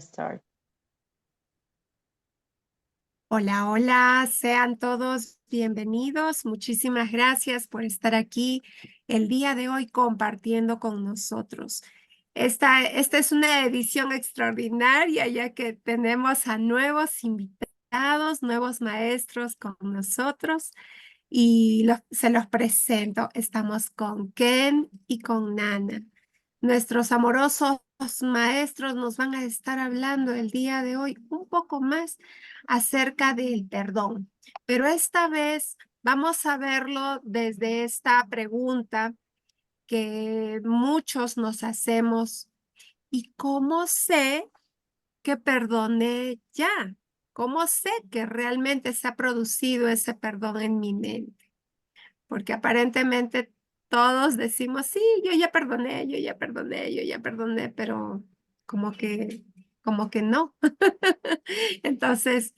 Start. Hola, hola, sean todos bienvenidos. Muchísimas gracias por estar aquí el día de hoy compartiendo con nosotros. Esta es una edición extraordinaria ya que tenemos a nuevos invitados, nuevos maestros con nosotros y se los presento. Estamos con Ken y con Nana. Nuestros amorosos maestros nos van a estar hablando el día de hoy un poco más acerca del perdón, pero esta vez vamos a verlo desde esta pregunta que muchos nos hacemos. ¿Y cómo sé que perdoné ya? ¿Cómo sé que realmente se ha producido ese perdón en mi mente? Porque aparentemente todos decimos, sí, yo ya perdoné, yo ya perdoné, yo ya perdoné, pero como que, como que no. Entonces,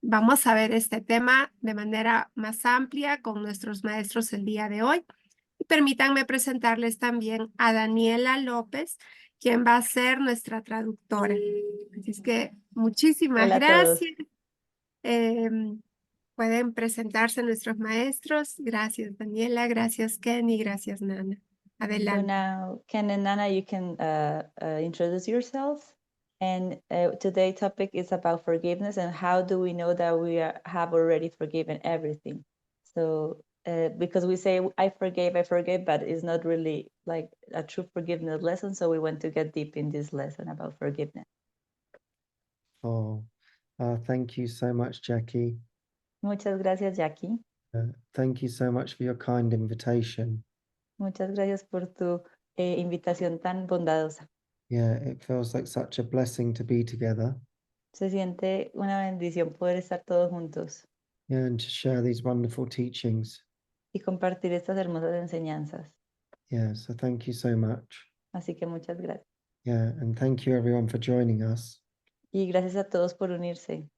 vamos a ver este tema de manera más amplia con nuestros maestros el día de hoy. Y permítanme presentarles también a Daniela López, quien va a ser nuestra traductora. Así es que muchísimas Hola a todos. gracias. Em, Pueden presentarse nuestros maestros. Gracias, Daniela. Gracias, Kenny. Gracias, Nana. So Adelante. now, Ken and Nana, you can introduce yourselves. And today's topic is about forgiveness and how do we know that we have already forgiven everything. So because we say, I forgave, but it's not really like a true forgiveness lesson. So we want to get deep in this lesson about forgiveness. Oh, thank you so much, Jackie. Muchas gracias, Jackie. Thank you so much for your kind invitation. Muchas gracias por tu invitación tan bondadosa. Yeah, it feels like such a blessing to be together. Se siente una bendición poder estar todos juntos Yeah, and to share these wonderful teachings. y compartir estas hermosas enseñanzas. Yeah, so thank you so much. Así que muchas gracias. Yeah, and thank you everyone for joining us. Y gracias a todos por unirse.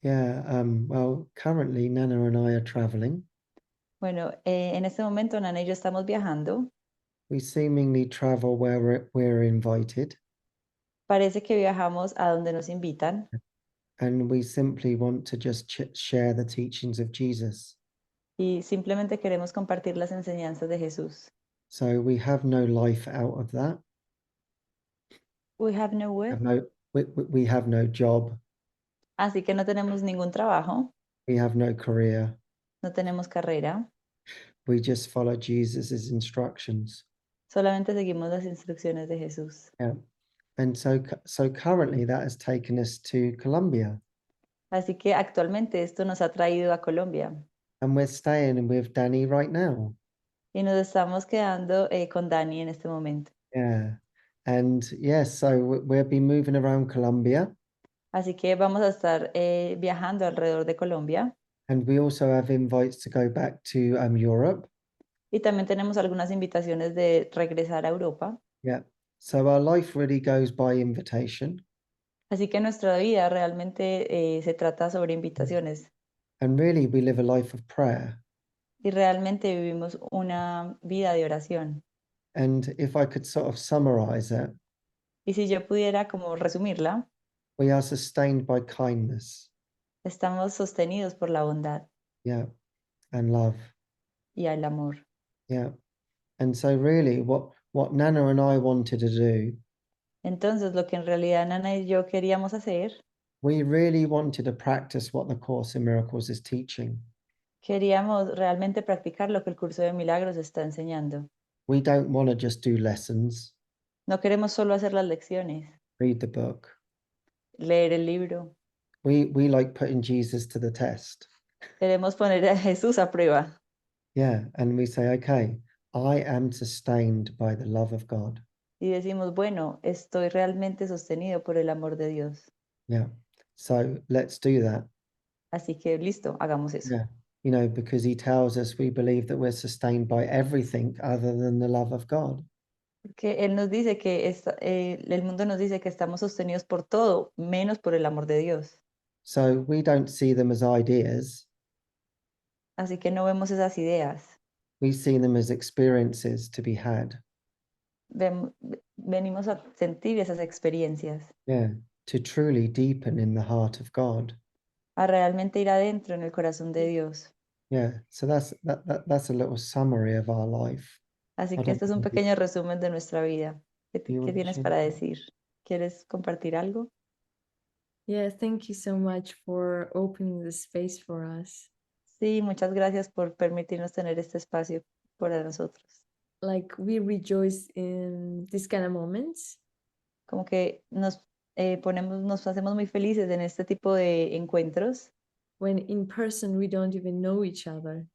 Yeah, well, currently Nana and I are traveling. Bueno, en este momento Nana y yo estamos viajando. We seemingly travel where we're invited, Parece que viajamos a donde nos invitan and we simply want to just share the teachings of Jesus. y simplemente queremos compartir las enseñanzas de Jesús. So we have no life out of that. We have no way. We have no job. Así que no tenemos ningún trabajo, We have no career. no tenemos carrera, We just follow Jesus's instructions. solamente seguimos las instrucciones de Jesús. Yeah. And so currently that has taken us to Colombia, Así que actualmente esto nos ha traído a Colombia and we're staying with Danny right now. y nos estamos quedando con Dani en este momento. Yeah. And yes, so we'll be moving around Colombia, Así que vamos a estar viajando alrededor de Colombia and we also have invites to go back to Europe. y también tenemos algunas invitaciones de regresar a Europa. Yeah. So our life really goes by invitation. Así que nuestra vida realmente se trata sobre invitaciones And really we live a life of prayer. y realmente vivimos una vida de oración. And if I could sort of summarize it, Y si yo pudiera como resumirla, we are sustained by kindness, estamos sostenidos por la bondad yeah, and love. y el amor. Yeah. And so really what Nana and I wanted to do, Entonces, lo que en realidad Nana y yo queríamos hacer, we really wanted to practice what the Course in Miracles is teaching. queríamos realmente practicar lo que el curso de milagros está enseñando. We don't want to just do lessons, No queremos solo hacer las lecciones, read the book. leer el libro. We like putting Jesus to the test. Queremos poner a Jesús a prueba. Yeah. And we say, okay, I am sustained by the love of God. Y decimos, bueno, estoy realmente sostenido por el amor de Dios. Yeah. So let's do that. Así que listo, hagamos eso. Yeah. You know, because he tells us we believe that we're sustained by everything other than the love of God. Porque Él nos dice que el mundo nos dice que estamos sostenidos por todo, menos por el amor de Dios. So we don't see them as ideas. Así que no vemos esas ideas. We see them as experiences to be had. venimos a sentir esas experiencias, Yeah, to truly deepen in the heart of God. a realmente ir adentro en el corazón de Dios. Yeah, so that's a little summary of our life. Así I que don't este es un know if pequeño resumen de nuestra vida. you ¿Qué want to tienes share para that? decir? ¿Quieres compartir algo? Yeah, thank you so much for opening the space for us. Sí, muchas gracias por permitirnos tener este espacio para nosotros. Like, we rejoice in these kind of moments Como que nos hacemos muy felices en este tipo de encuentros when in person we don't even know each other.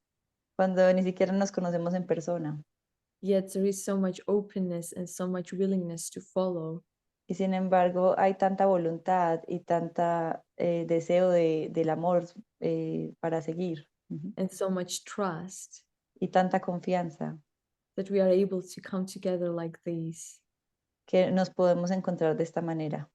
cuando ni siquiera nos conocemos en persona. Yet there is so much openness and so much willingness to follow. Y sin embargo, hay tanta voluntad y tanta deseo del amor para seguir. Ujú. And so much trust Y tanta confianza that we are able to come together like this que nos podemos encontrar de esta manera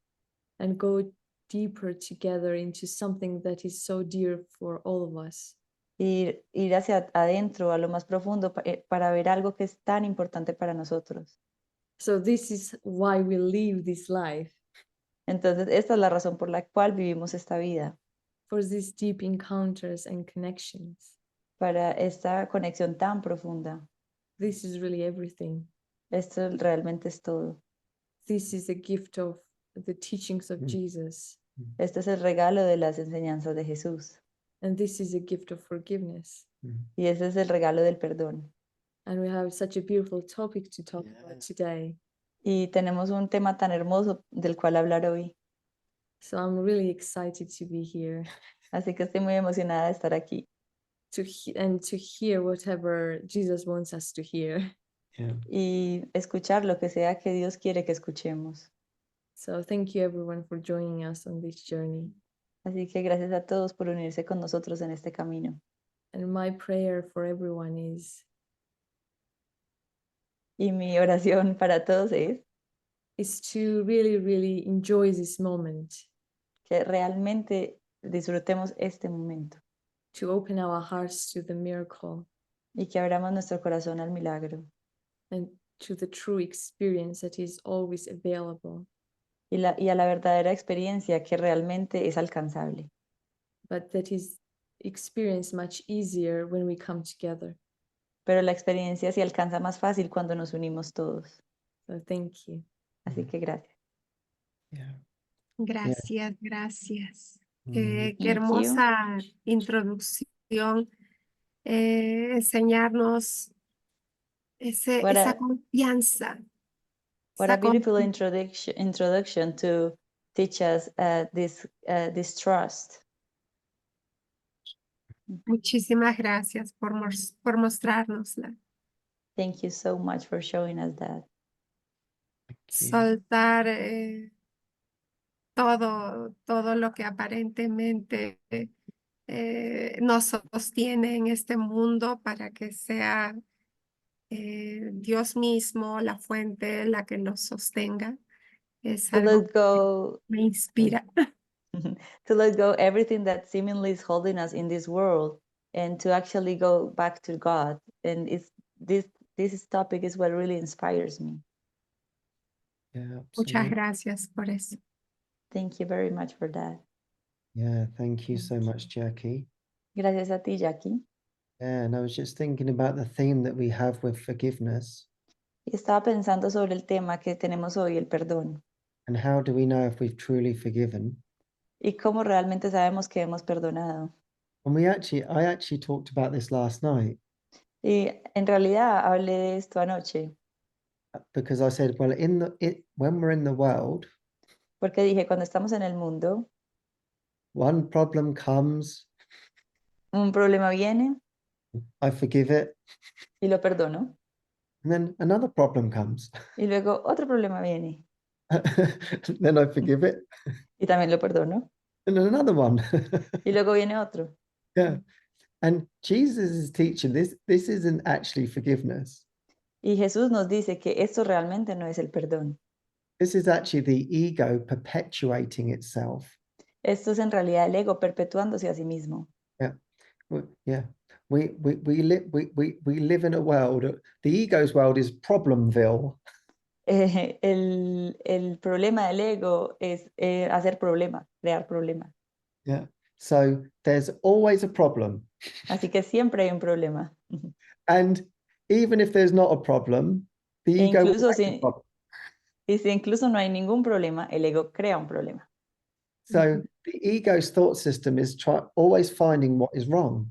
and go deeper together into something that is so dear for all of us. ir hacia adentro, a lo más profundo, para ver algo que es tan importante para nosotros. So this is why we live this life, Entonces, esta es la razón por la cual vivimos esta vida, for these deep encounters and connections. para esta conexión tan profunda. This is really everything. Esto realmente es todo. This is a gift of the teachings of Mm. Jesus. Este es el regalo de las enseñanzas de Jesús. And this is a gift of forgiveness. Y ese es el regalo del perdón. And we have such a beautiful topic to talk Yeah. about today. Y tenemos un tema tan hermoso del cual hablar hoy. So I'm really excited to be here Así que estoy muy emocionada de estar aquí and to hear whatever Jesus wants us to hear. Yeah. y escuchar lo que sea que Dios quiere que escuchemos. So thank you everyone for joining us on this journey. Así que gracias a todos por unirse con nosotros en este camino. And my prayer for everyone Y mi oración para todos is to really, really enjoy this moment, que realmente disfrutemos este momento to open our hearts to the miracle y que abramos nuestro corazón al milagro and to the true experience that is always available, y a la verdadera experiencia que realmente es alcanzable, but that is experienced much easier when we come together. pero la experiencia se alcanza más fácil cuando nos unimos todos. So thank you. Así que gracias. Yeah. Gracias, gracias. Mm. Qué Thank you. hermosa introducción, enseñarnos What esa a- confianza. What esa a beautiful confi- introduction to teach us this trust. Muchísimas gracias por mostrárnosla. Thank you so much for showing us that. Soltar todo lo que aparentemente nos sostiene en este mundo para que sea Dios mismo, la fuente, la que nos sostenga. Es To algo let go, que me inspira. to let go everything that seemingly is holding us in this world, and to actually go back to God. And this topic is what really inspires me. Yeah, Muchas absolutely. gracias por eso. Thank you very much for that. Yeah, thank you so much, Jackie. Gracias a ti, Jackie. Yeah, and I was just thinking about the theme that we have with forgiveness, Y estaba pensando sobre el tema que tenemos hoy, el perdón, and how do we know if we've truly forgiven? y cómo realmente sabemos que hemos perdonado. And I actually talked about this last night Y en realidad hablé de esto anoche, because I said, well, when we're in the world, porque dije, cuando estamos en el mundo, one problem comes, un problema viene I forgive it, y lo perdono, and then another problem comes, y luego otro problema viene then I forgive it, y también lo perdono, and then another one. y luego viene otro. Yeah, and Jesus is teaching this isn't actually forgiveness. Y Jesús nos dice que esto realmente no es el perdón. This is actually the ego perpetuating itself. Esto es en realidad el ego perpetuándose a sí mismo. Yeah, we live in a world. The ego's world is Problemville. el problema del ego es hacer problemas, crear problemas. Yeah. So there's always a problem. Así que siempre hay un problema. And even if there's not a problem, the E ego will incluso make a si, problem. y si incluso no hay ningún problema, el ego crea un problema. So the ego's thought system is always finding what is wrong.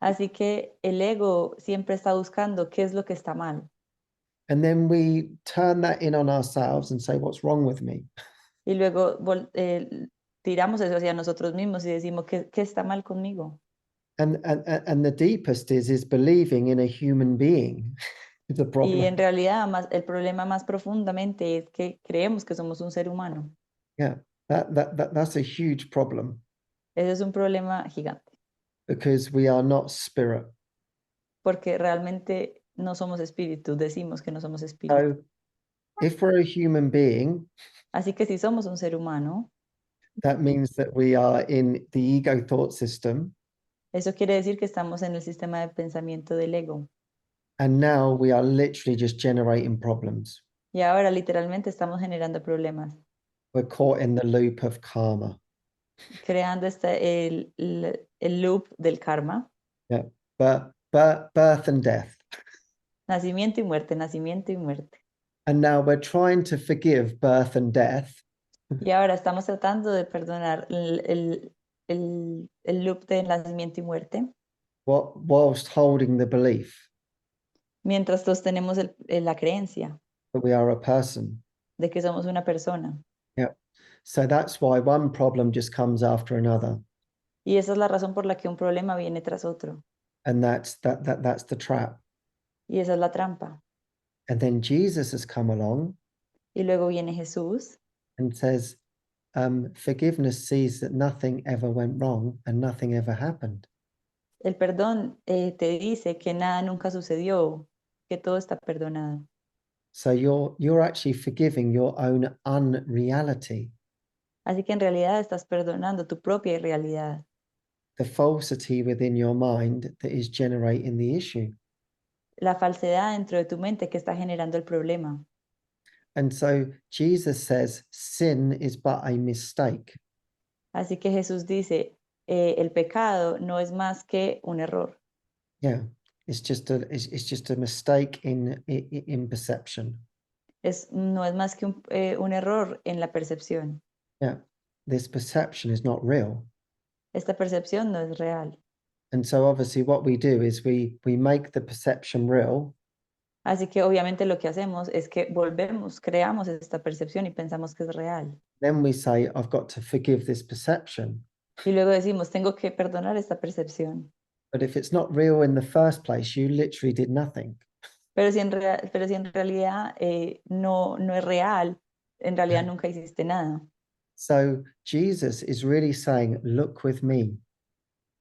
Así que el ego siempre está buscando qué es lo que está mal. And then we turn that in on ourselves and say, what's wrong with me? Y luego tiramos eso hacia nosotros mismos y decimos, ¿qué está mal conmigo? And the deepest is believing in a human being is the Y problem. en realidad el problema más profundamente es que creemos que somos un ser humano. Yeah, that's a huge problem Ese es un problema gigante, because we are not spirit. porque realmente no somos espíritu, decimos que no somos espíritu. So if we're a human being, Así que si somos un ser humano, that means that we are in the ego thought system. eso quiere decir que estamos en el sistema de pensamiento del ego. And now we are literally just generating problems. Y ahora literalmente estamos generando problemas, We're caught in the loop of karma. creando el loop del karma, Yeah, but birth and death. nacimiento y muerte, nacimiento y muerte. And now we're trying to forgive birth and death Y ahora estamos tratando de perdonar el loop de nacimiento y muerte, whilst holding the belief mientras todos tenemos la creencia that we are a person. de que somos una persona. Yeah. So that's why one problem just comes after another. Y esa es la razón por la que un problema viene tras otro. And that's the trap. Y esa es la trampa. And then Jesus has come along Y luego viene Jesús and says, forgiveness sees that nothing ever went wrong and nothing ever happened. El perdón te dice que nada nunca sucedió, que todo está perdonado. So you're actually forgiving your own unreality, Así que en realidad estás perdonando tu propia realidad, the falsity within your mind that is generating the issue. la falsedad dentro de tu mente que está generando el problema. And so Jesus says sin is but a mistake. Así que Jesús dice, el pecado no es más que un error. Yeah, it's just a mistake in perception. No es más que un error en la percepción. Yeah, this perception is not real. Esta percepción no es real. And so obviously what we do is we make the perception real. Así que obviamente lo que hacemos es que creamos esta percepción y pensamos que es real. Then we say, I've got to forgive this perception. Y luego decimos, tengo que perdonar esta percepción. But if it's not real in the first place, you literally did nothing. Pero si en realidad no es real, en realidad nunca hiciste nada. So Jesus is really saying, look with me.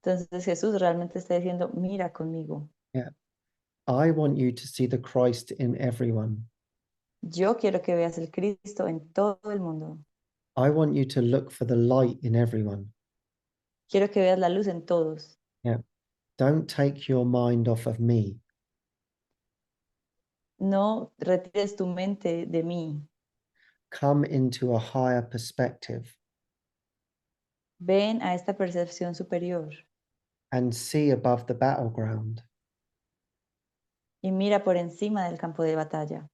Entonces Jesús realmente está diciendo, mira conmigo. Yeah. I want you to see the Christ in everyone. Yo quiero que veas el Cristo en todo el mundo. I want you to look for the light in everyone. Quiero que veas la luz en todos. Yeah. Don't take your mind off of me. No retires tu mente de mí. Come into a higher perspective Ven a esta percepción superior and see above the battleground. y mira por encima del campo de batalla.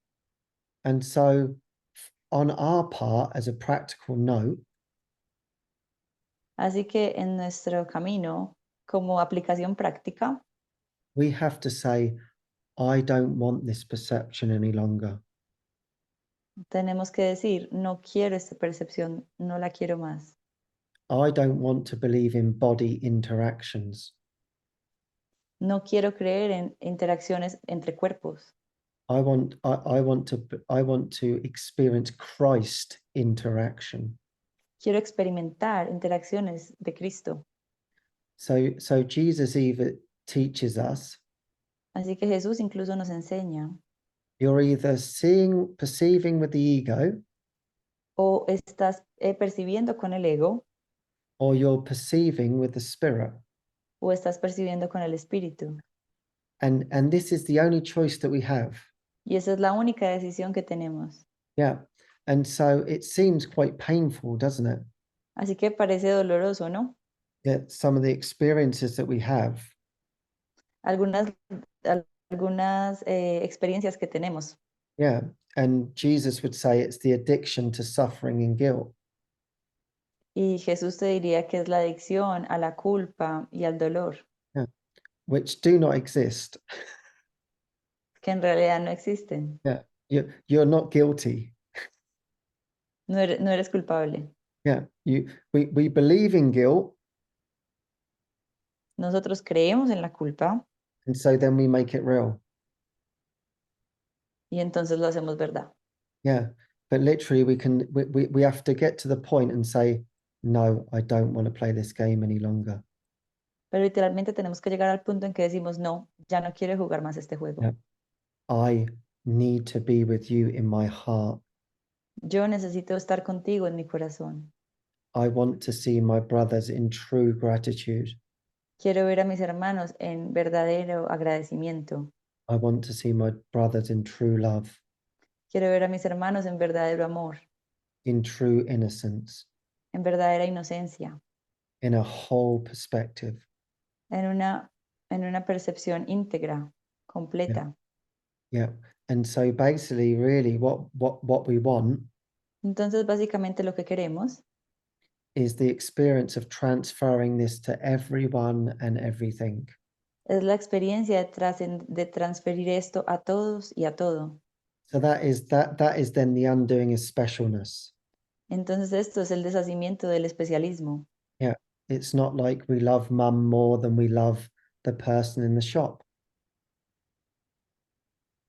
And so on our part, as a practical note, Así que en nuestro camino, como aplicación práctica, we have to say, I don't want this perception any longer. tenemos que decir, no quiero esta percepción, no la quiero más. I don't want to believe in body interactions. No quiero creer en interacciones entre cuerpos. I want to experience Christ interaction. Quiero experimentar interacciones de Cristo. So Jesus even teaches us, Así que Jesús incluso nos enseña, you're either perceiving with the ego, o estás percibiendo con el ego, or you're perceiving with the spirit. o estás percibiendo con el espíritu. And this is the only choice that we have. Y esa es la única decisión que tenemos. Yeah. And so it seems quite painful, doesn't it? Así que parece doloroso, ¿no? That some of the experiences that we have, Algunas, algunas experiencias que tenemos. yeah. And Jesus would say it's the addiction to suffering and guilt. Y Jesús te diría que es la adicción a la culpa y al dolor, Which do not exist. que en realidad no existen. Yeah. You're not guilty. No eres culpable. Yeah. We believe in guilt, Nosotros creemos en la culpa and so then we make it real. y entonces lo hacemos verdad. Yeah. But literally we have to get to the point and say, no, I don't want to play this game any longer. Pero literalmente tenemos que llegar al punto en que decimos, no, ya no quiero jugar más este juego. Yeah. I need to be with you in my heart. Yo necesito estar contigo en mi corazón. I want to see my brothers in true gratitude. Quiero ver a mis hermanos en verdadero agradecimiento. I want to see my brothers in true love, Quiero ver a mis hermanos en verdadero amor, in true innocence, en verdadera inocencia, in a whole perspective. en una percepción íntegra, completa. Yeah. And so basically, really, what we want Entonces, básicamente lo que queremos is the experience of transferring this to everyone and everything. es la experiencia de transferir esto a todos y a todo. So that is then the undoing of specialness. Entonces, esto es el deshacimiento del especialismo. Yeah. It's not like we love mum more than we love the person in the shop.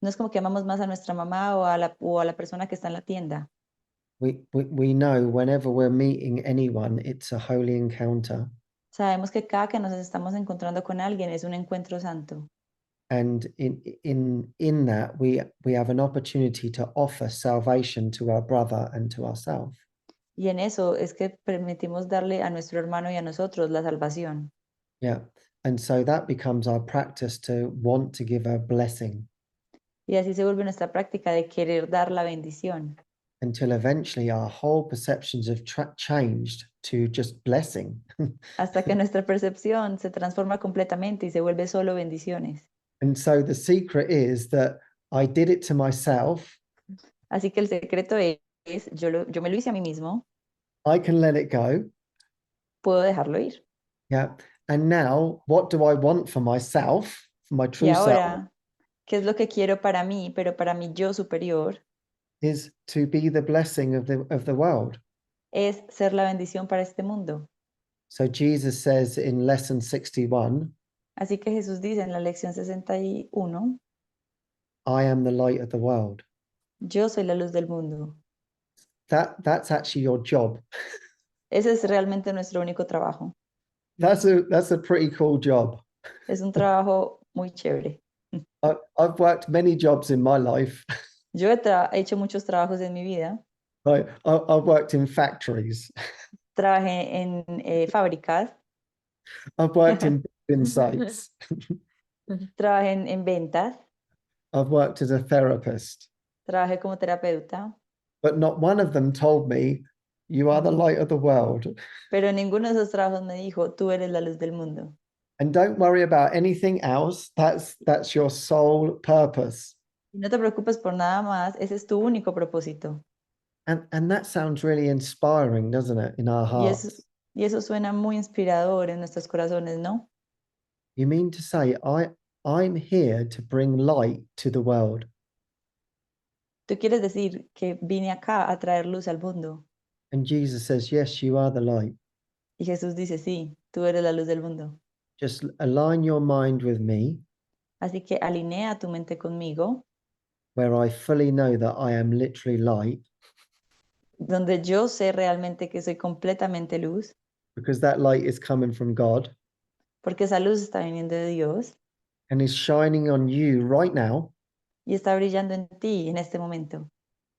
No es como que amamos más a nuestra mamá o a la persona que está en la tienda. We know whenever we're meeting anyone, it's a holy encounter. Sabemos que cada que nos estamos encontrando con alguien es un encuentro santo. And in that we have an opportunity to offer salvation to our brother and to ourselves. Y en eso es que permitimos darle a nuestro hermano y a nosotros la salvación. Yeah. And so that becomes our practice to want to give a blessing Y así se vuelve nuestra práctica de querer dar la bendición, until eventually our whole perceptions have changed to just blessing. hasta que nuestra percepción se transforma completamente y se vuelve solo bendiciones. And so the secret is that I did it to myself. Así que el secreto es yo me lo hice a mí mismo, I can let it go. puedo dejarlo ir. Yeah. And now what do I want for myself, for my Y true self, ahora, ¿qué es lo que quiero para mí, pero para mi yo superior? is to be the blessing of the world. Es ser la bendición para este mundo. So Jesus says in lesson 61, Así que Jesús dice en la lección 61, I am the light of the world. yo soy la luz del mundo. That's actually your job. Ese es realmente nuestro único trabajo. That's a pretty cool job. Es un trabajo muy chévere. I've worked many jobs in my life. Yo he hecho muchos trabajos en mi vida. I've worked in factories. Trabajé en fábricas, I've worked in building sites. trabajé en ventas, I've worked as a therapist. trabajé como terapeuta, But not one of them told me, you are the light of the world. pero ninguno de esos trabajos me dijo, tú eres la luz del mundo. And don't worry about anything else. That's your sole purpose. Y no te preocupes por nada más, ese es tu único propósito. And that sounds really inspiring, doesn't it, in our hearts? Y eso suena muy inspirador en nuestros corazones, ¿no? You mean to say I'm here to bring light to the world? Tú quieres decir que vine acá a traer luz al mundo. And Jesus says, yes, you are the light. Y Jesús dice, sí, tú eres la luz del mundo. Just align your mind with me, Así que alinea tu mente conmigo, where I fully know that I am literally light, donde yo sé realmente que soy completamente luz, because that light is coming from God porque esa luz está viniendo de Dios and is shining on you right now y está brillando en ti en este momento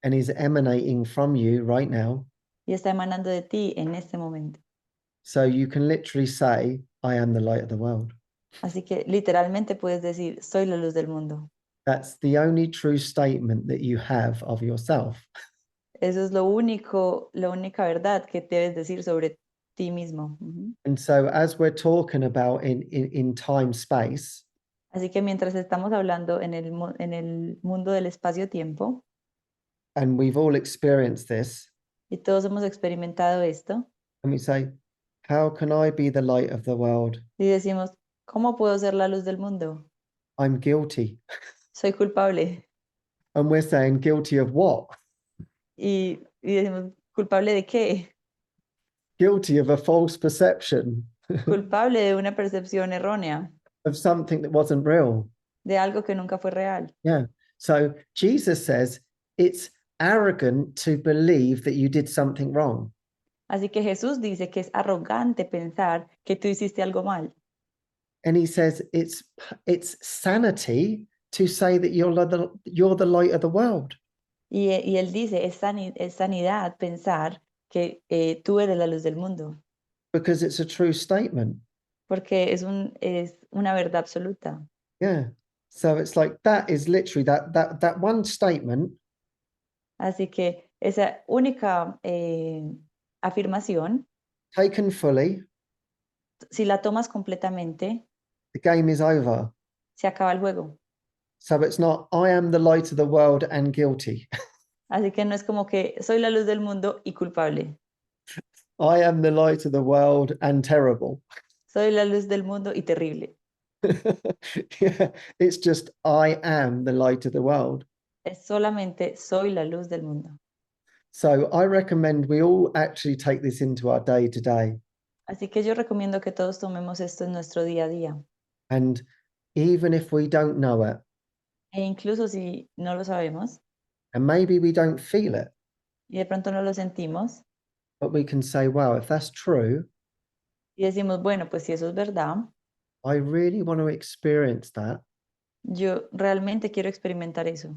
and is emanating from you right now. y está emanando de ti en este momento. So you can literally say, I am the light of the world. Así que literalmente puedes decir, soy la luz del mundo. That's the only true statement that you have of yourself. Eso es lo único, la única verdad que debes decir sobre ti mismo. Ujú. And so as we're talking about in time space, Así que mientras estamos hablando en en el mundo del espacio-tiempo, and we've all experienced this, y todos hemos experimentado esto, and we say, how can I be the light of the world? y decimos, ¿cómo puedo ser la luz del mundo? I'm guilty. Soy culpable. And we're saying, guilty of what? Y decimos, ¿culpable de qué? Guilty of a false perception Culpable de una percepción errónea, of something that wasn't real. de algo que nunca fue real. Yeah. So Jesus says it's arrogant to believe that you did something wrong. Así que Jesús dice que es arrogante pensar que tú hiciste algo mal. And he says it's sanity to say that you're the light of the world. Y él dice, es sanidad pensar que tú eres la luz del mundo, Because it's a true statement. porque es una verdad absoluta. Yeah. So it's like that is literally that one statement Así que esa única afirmación, taken fully, si la tomas completamente, the game is over. se acaba el juego. So it's not, I am the light of the world and guilty. Así que no es como que soy la luz del mundo y culpable. I am the light of the world and terrible. Soy la luz del mundo y terrible. Yeah, it's just, I am the light of the world. Es solamente soy la luz del mundo. So I recommend we all actually take this into our day to day. Así que yo recomiendo que todos tomemos esto en nuestro día a día. And even if we don't know it, E incluso si no lo sabemos and maybe we don't feel it, y de pronto no lo sentimos but we can say, wow, if that's true, y decimos, bueno, pues si eso es verdad, I really want to experience that. yo realmente quiero experimentar eso.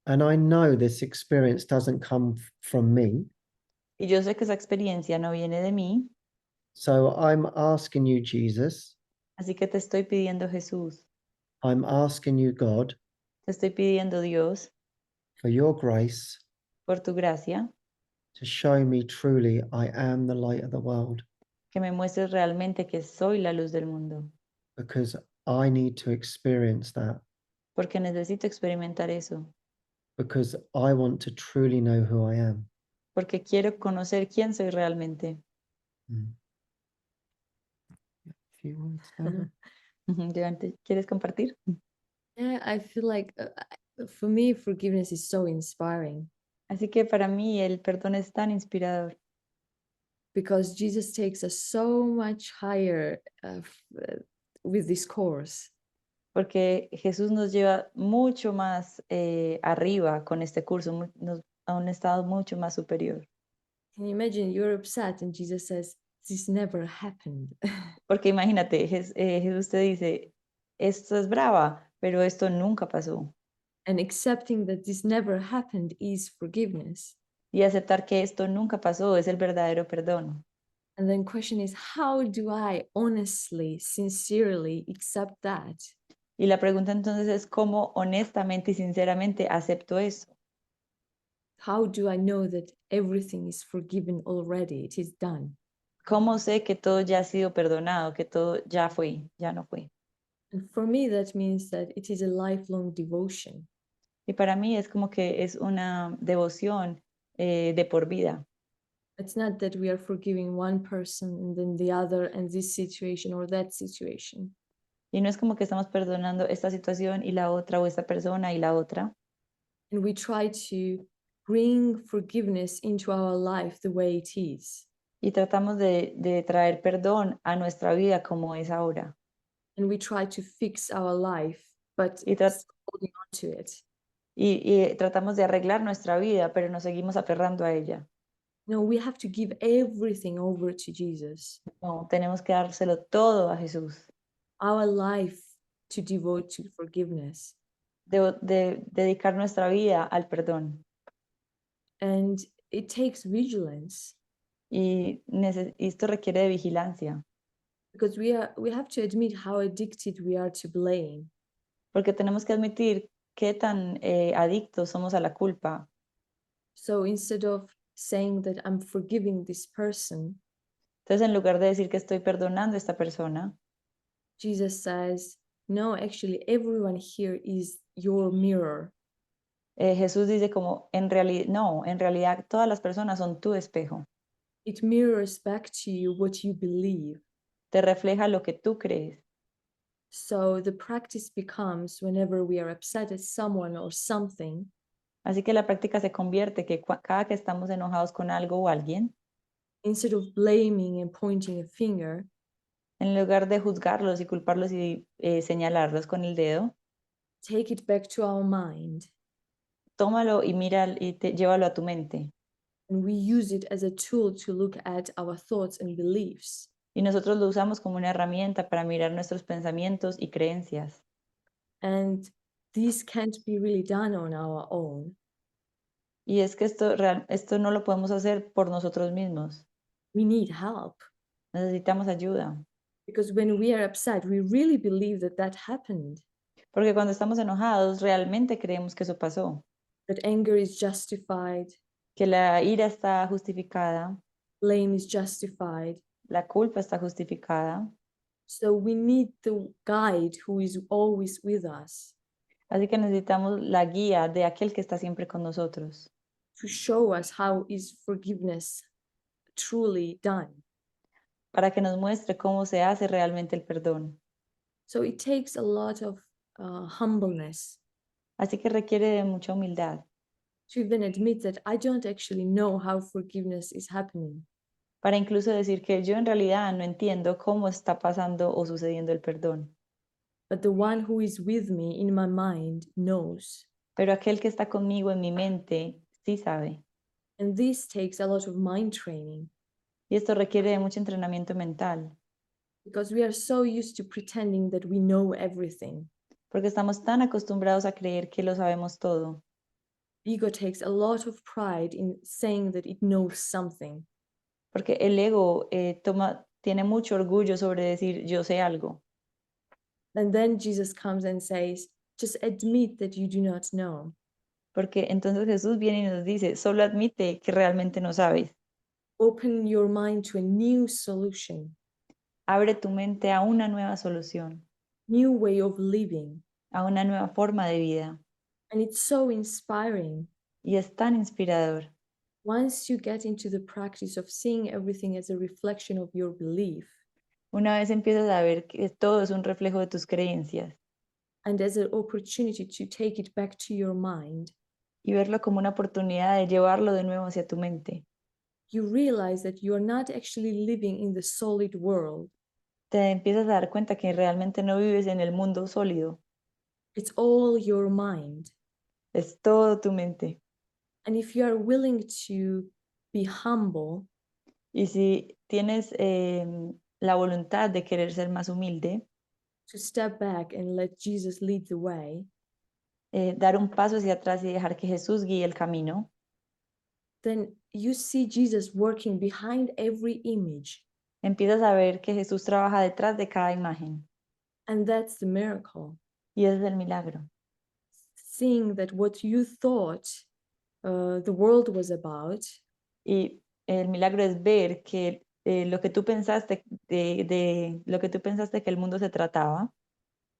And I know this experience doesn't come from me. Y yo sé que esa experiencia no viene de mí, So I'm asking you, Jesus, así que te estoy pidiendo, Jesús, I'm asking you, God, te estoy pidiendo, Dios, for your grace por tu gracia, to show me truly I am the light of the world, que me muestres realmente que soy la luz del mundo, because I need to experience that, porque necesito experimentar eso, because I want to truly know who I am. porque quiero conocer quién soy realmente. Mm. A few words, Hannah? Ujú, ¿quieres compartir? Yeah, I feel like for me, forgiveness is so inspiring Así que para mí el perdón es tan inspirador, because Jesus takes us so much higher with this course. porque Jesús nos lleva mucho más arriba con este curso, a un estado mucho más superior. Can you imagine you're upset and Jesus says, this never happened. Porque imagínate, Jesús te dice, esto es brava, pero esto nunca pasó. And accepting that this never happened is forgiveness. Y aceptar que esto nunca pasó es el verdadero perdón. And then question is, how do I honestly, sincerely accept that? Y la pregunta entonces es cómo honestamente y sinceramente acepto eso. How do I know that everything is forgiven already? It is done. ¿Cómo sé que todo ya ha sido perdonado, que todo ya fue, ya no fue? And for me, that means that it is a lifelong devotion. Y para mí es como que es una devoción de por vida. It's not that we are forgiving one person and then the other and this situation or that situation. Y no es como que estamos perdonando esta situación y la otra, o esta persona y la otra. And we try to bring forgiveness into our life the way it is. Y tratamos de traer perdón a nuestra vida como es ahora. And we try to fix our life, but Y, tra- holding on to it. y tratamos de arreglar nuestra vida, pero nos seguimos aferrando a ella. No, we have to give everything over to Jesus. No, tenemos que dárselo todo a Jesús. Our life to devote to forgiveness. De dedicar nuestra vida al perdón. And it takes vigilance Y esto requiere de vigilancia. because we have to admit how addicted we are to blame. porque tenemos que admitir qué tan adictos somos a la culpa. So instead of saying that I'm forgiving this person, Entonces, en lugar de decir que estoy perdonando a esta persona, Jesus says, no, actually, everyone here is your mirror. Jesús dice como, no, en realidad todas las personas son tu espejo. It mirrors back to you what you believe. Te refleja lo que tú crees. So the practice becomes whenever we are upset at someone or something, Así que la práctica se convierte que cada que estamos enojados con algo o alguien, instead of blaming and pointing a finger, en lugar de juzgarlos y culparlos y señalarlos con el dedo, take it back to our mind tómalo y mira y llévalo a tu mente. and we use it as a tool to look at our thoughts and beliefs. Y nosotros lo usamos como una herramienta para mirar nuestros pensamientos y creencias. And this can't be really done on our own. Y es que esto no lo podemos hacer por nosotros mismos. We need help Necesitamos ayuda. because when we are upset, we really believe that that happened, Porque cuando estamos enojados, realmente creemos que eso pasó. that anger is justified, Que la ira está justificada, blame is justified. la culpa está justificada. So we need the guide who is always with us Así que necesitamos la guía de aquel que está siempre con nosotros, to show us how is forgiveness truly done. para que nos muestre cómo se hace realmente el perdón. So it takes a lot of humbleness Así que requiere de mucha humildad to even admit that I don't actually know how forgiveness is happening. para incluso decir que yo en realidad no entiendo cómo está pasando o sucediendo el perdón. But the one who is with me in my mind knows. Pero aquel que está conmigo en mi mente sí sabe. And this takes a lot of mind training Y esto requiere de mucho entrenamiento mental, because we are so used to pretending that we know everything. porque estamos tan acostumbrados a creer que lo sabemos todo. Ego takes a lot of pride in saying that it knows something. Porque el ego tiene mucho orgullo sobre decir yo sé algo. And then Jesus comes and says, just admit that you do not know. Porque entonces Jesús viene y nos dice, solo admite que realmente no sabes. Open your mind to a new solution, Abre tu mente a una nueva solución, new way of living. a una nueva forma de vida. And it's so inspiring. Y es tan inspirador. Once you get into the practice of seeing everything as a reflection of your belief Una vez empiezas a ver que todo es un reflejo de tus creencias and as an opportunity to take it back to your mind, y verlo como una oportunidad de llevarlo de nuevo hacia tu mente, you realize that you are not actually living in the solid world. te empiezas a dar cuenta que realmente no vives en el mundo sólido. It's all your mind. Es todo tu mente. And if you are willing to be humble, Y si tienes la voluntad de querer ser más humilde, to step back and let Jesus lead the way, dar un paso hacia atrás y dejar que Jesús guíe el camino, then you see Jesus working behind every image. empiezas a ver que Jesús trabaja detrás de cada imagen. And that's the miracle. Y ese es el milagro. Seeing that what you thought the world was about Y el milagro es ver que lo que tú pensaste de lo que tú pensaste que el mundo se trataba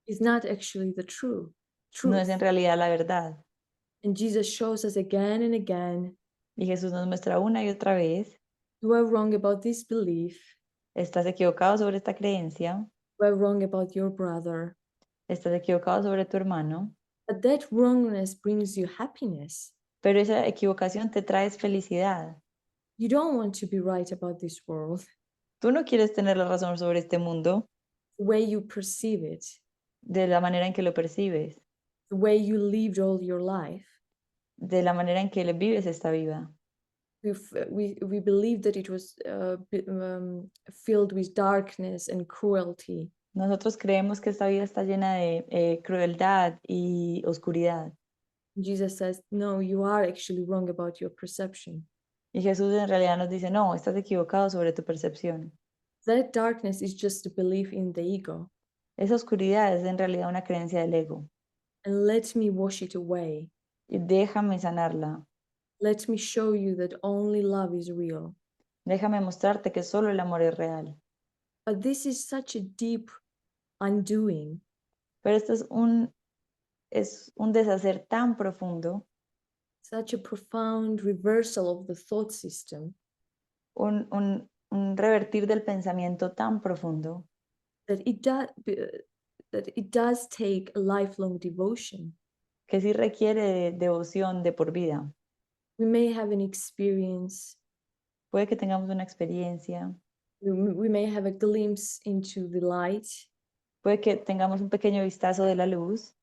is not actually the no truth. es en realidad la verdad. And Jesus shows us again and again, Y Jesús nos muestra una y otra vez, you are wrong about this belief, estás equivocado sobre esta creencia, you are wrong about your brother. estás equivocado sobre tu hermano, But that wrongness brings you happiness. pero esa equivocación te trae felicidad. You don't want to be right about this world, Tú no quieres tener la razón sobre este mundo the way you perceive it, de la manera en que lo percibes, the way you lived all your life. de la manera en que le vives esta vida. We believed that it was filled with darkness and cruelty. Nosotros creemos que esta vida está llena de crueldad y oscuridad. Jesus says, no, you are actually wrong about your perception. Y Jesús en realidad nos dice, no, estás equivocado sobre tu percepción. That darkness is just a belief in the ego. Esa oscuridad es en realidad una creencia del ego. and let me wash it away. y déjame sanarla. Let me show you that only love is real. Déjame mostrarte que solo el amor es real. But this is such a deep undoing. Pero esto es un deshacer tan profundo, Such a profound reversal of the thought system un revertir del pensamiento tan profundo, that it does take a lifelong devotion. que sí requiere de devoción de por vida. We may have an experience, Puede que tengamos una experiencia, we may have a glimpse into the light, puede que tengamos un pequeño vistazo de la luz,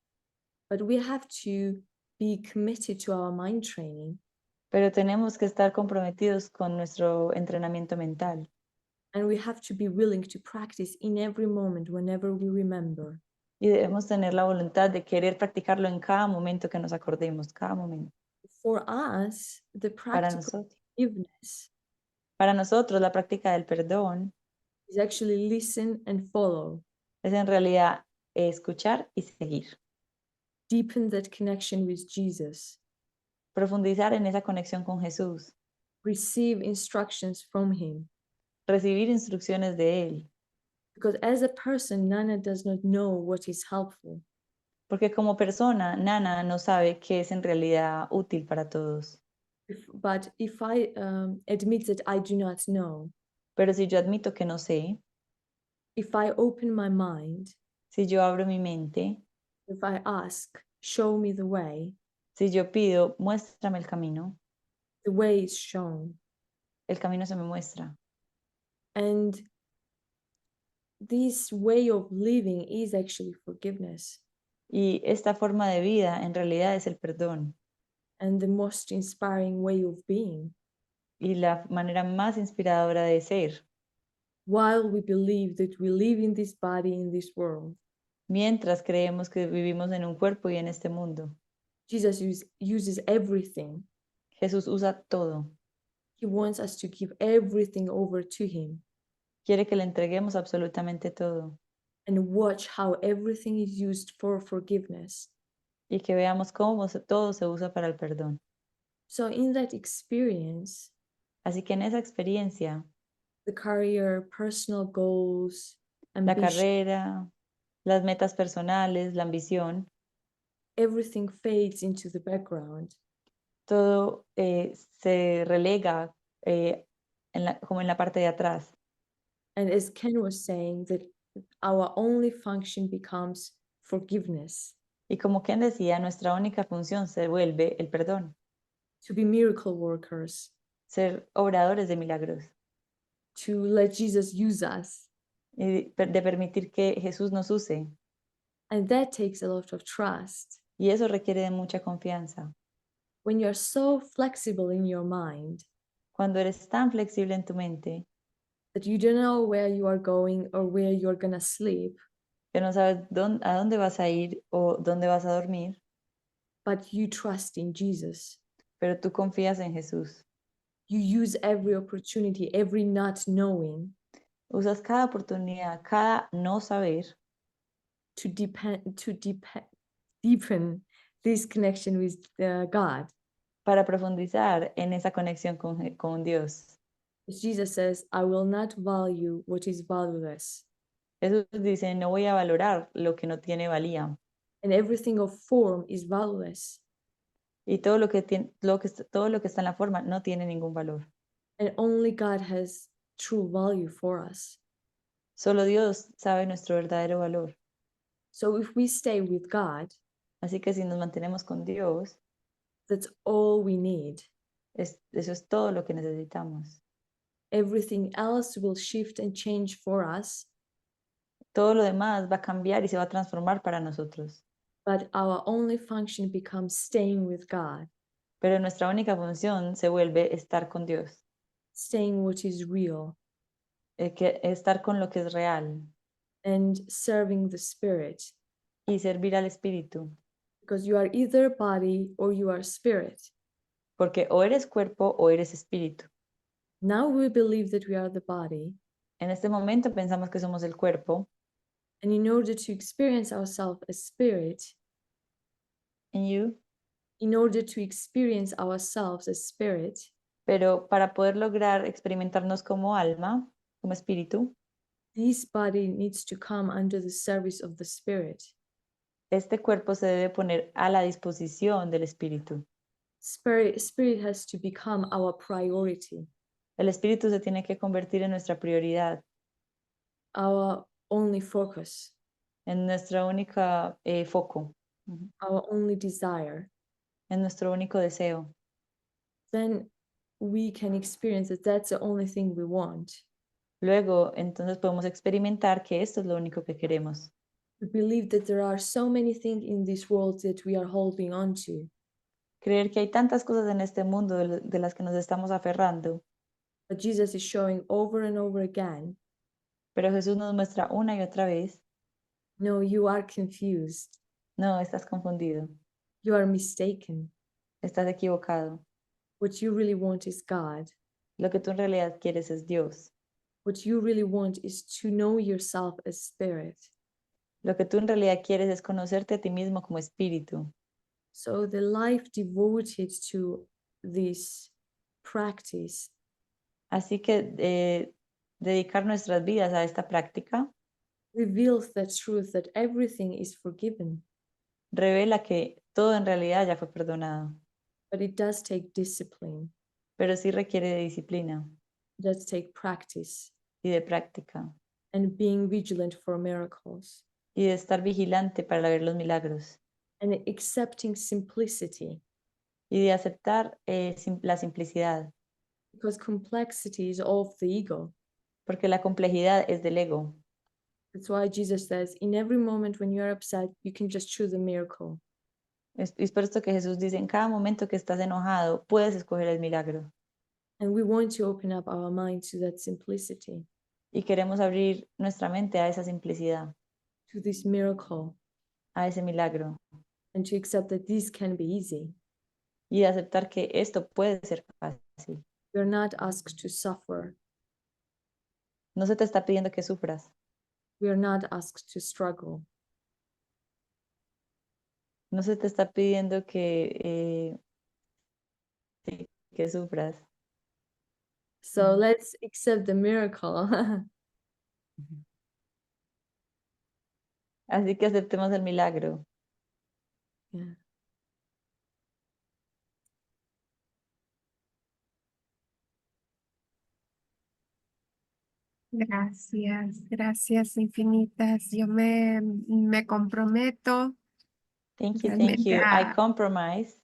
but we have to be committed to our mind training, pero tenemos que estar comprometidos con nuestro entrenamiento mental and we have to be willing to practice in every moment whenever we remember. y debemos tener la voluntad de querer practicarlo en cada momento que nos acordemos, cada momento. For us, the Para practical nosotros, forgiveness para nosotros la práctica del perdón is actually listen and follow, es en realidad escuchar y seguir, deepen that connection with Jesus, profundizar en esa conexión con Jesús, receive instructions from him. recibir instrucciones de Él, Because as a person, Nana does not know what is helpful. porque como persona, Nana no sabe qué es en realidad útil para todos. But if I admit that I do not know, Pero si yo admito que no sé, if I open my mind, si yo abro mi mente, if I ask, show me the way si yo pido, muéstrame the way is shown. el camino se me muestra. And this way of living is actually forgiveness. Y esta forma de vida en realidad es el perdón. And the most inspiring way of being, Y la manera más inspiradora de ser, while we believe that we live in this body, in this world. mientras creemos que vivimos en un cuerpo y en este mundo. Jesus uses everything. Jesús usa todo. He wants us to give everything over to him Quiere que le entreguemos absolutamente todo and watch how everything is used for forgiveness. y que veamos cómo todo se usa para el perdón. So in that experience, Así que en esa experiencia, the career, personal goals, la ambition, carrera, las metas personales, la ambición, everything fades into the background. todo se relega como en la parte de atrás. And as Ken was saying, that our only function becomes forgiveness, Y como quien decía, nuestra única función se vuelve el perdón, to be miracle workers, ser obradores de milagros to let Jesus use us. y de permitir que Jesús nos use. And that takes a lot of trust. Y eso requiere de mucha confianza. When you're so flexible in your mind Cuando eres tan flexible en tu mente that you don't know where you are going or where you're gonna sleep, que no sabes a dónde vas a ir o dónde vas a dormir, but you trust in Jesus. pero tú confías en Jesús. You use every opportunity, every not knowing Usas cada oportunidad, cada no saber to deepen this connection with God. para profundizar en esa conexión con Dios. As Jesus says, I will not value what is valueless. Jesús dice, no voy a valorar lo que no tiene valía. And everything of form is valueless. Y todo lo que está en la forma no tiene ningún valor. And only God has true value for us. Solo Dios sabe nuestro verdadero valor. So if we stay with God, Así que si nos mantenemos con Dios, that's all we need. eso es todo lo que necesitamos. Everything else will shift and change for us, Todo lo demás va a cambiar y se va a transformar para nosotros. but our only function becomes staying with God, Pero nuestra única función se vuelve estar con Dios, staying what is real, estar con lo que es real and serving the Spirit, y servir al Espíritu. because you are either body or you are spirit. Porque o eres cuerpo o eres espíritu. Now we believe that we are the body, En este momento pensamos que somos el cuerpo and in order to experience ourselves as spirit, in you, in order to experience ourselves as spirit, pero para poder lograr experimentarnos como alma, como espíritu, this body needs to come under the service of the spirit. este cuerpo se debe poner a la disposición del espíritu. Spirit has to become our priority, El espíritu se tiene que convertir en nuestra prioridad, our only focus, en nuestra única foco, our only desire. en nuestro único deseo. Then we can experience that that's the only thing we want. Luego, entonces podemos experimentar que esto es lo único que queremos. We believe that there are so many things in this world that we are holding on to, Creer que hay tantas cosas en este mundo de las que nos estamos aferrando, but Jesus is showing over and over again, pero Jesús nos muestra una y otra vez, no, you are confused, no, estás confundido, you are mistaken. estás equivocado. What you really want is God. Lo que tú en realidad quieres es Dios. What you really want is to know yourself as spirit. Lo que tú en realidad quieres es conocerte a ti mismo como espíritu. So the life devoted to this practice Así que dedicar nuestras vidas a esta práctica reveals the truth that everything is forgiven, revela que todo en realidad ya fue perdonado, but it does take discipline, pero sí requiere de disciplina it does take practice y de práctica and being vigilant for miracles y de estar vigilante para ver los milagros and accepting simplicity, y de aceptar la simplicidad, because complexity is of the ego. porque la complejidad es del ego. That's why Jesus says, in every moment when you're upset, you can just choose a miracle. Es por esto que Jesús dice, en cada momento que estás enojado, puedes escoger el milagro. And we want to open up our mind to that simplicity, Y queremos abrir nuestra mente a esa simplicidad, to this miracle, a ese milagro, and to accept that this can be easy. y de aceptar que esto puede ser fácil. We're not asked to suffer. No se te está pidiendo que sufras, We are not asked to struggle. no se te está pidiendo sí, que sufras. So let's accept the miracle. Así que aceptemos el milagro. Yeah. Gracias, gracias infinitas. Yo me comprometo Thank you, thank realmente you. I compromise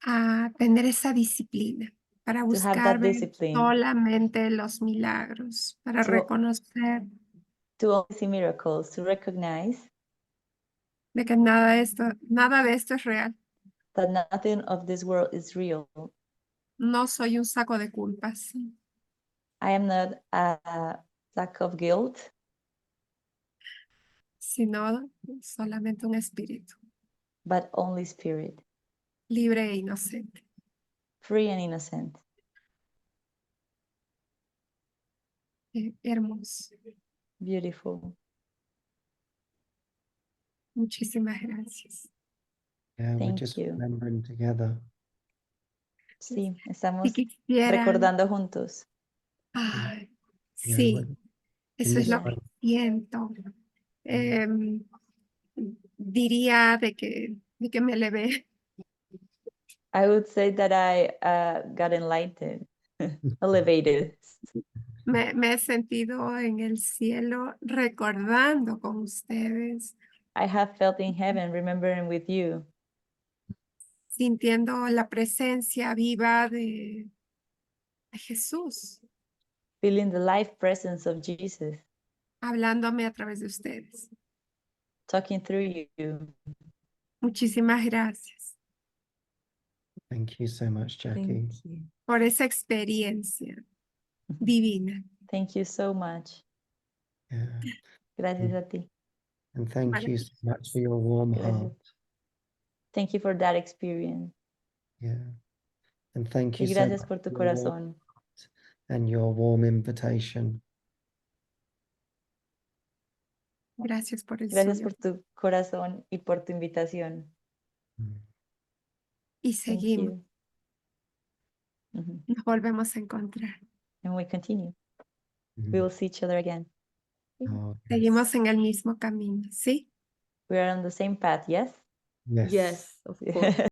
a tener esa disciplina para to have that buscar ver discipline, solamente los milagros, para To- reconocer to only see miracles, to recognize de que nada de esto es real. that nothing of this world is real. No soy un saco de culpas, I am not a sack of guilt, sino solamente un espíritu but only spirit, libre e inocente. free and innocent. Hermoso. Beautiful. Muchísimas gracias. Yeah, we're Thank just you. remembering together. Sí, Si estamos quisieran, recordando juntos. ay, Yeah, sí, we're- eso es this lo que siento. Diría de que me elevé. I would say that I got enlightened, elevated. Me he sentido en el cielo recordando con ustedes, I have felt in heaven, remembering with you, sintiendo la presencia viva de Jesús, feeling the life presence of Jesus, hablándome a través de ustedes. talking through you. Muchísimas gracias Thank you so much, Jackie. Thank you. por esa experiencia divina. Thank you so much. Yeah. Gracias a ti. And thank you so much for your warm Gracias. heart. Thank you for that experience. Yeah. And thank you Y so gracias much por tu for your warm corazón. and your warm invitation. Gracias por el Gracias suyo. por tu corazón y por tu invitación. y Thank seguimos. you. Mhm. Nos volvemos a encontrar. And we continue. Mhm. We will see each other again. Oh, yes. Seguimos en el mismo camino, ¿sí? We are on the same path, yes? Yes. Yes, of course.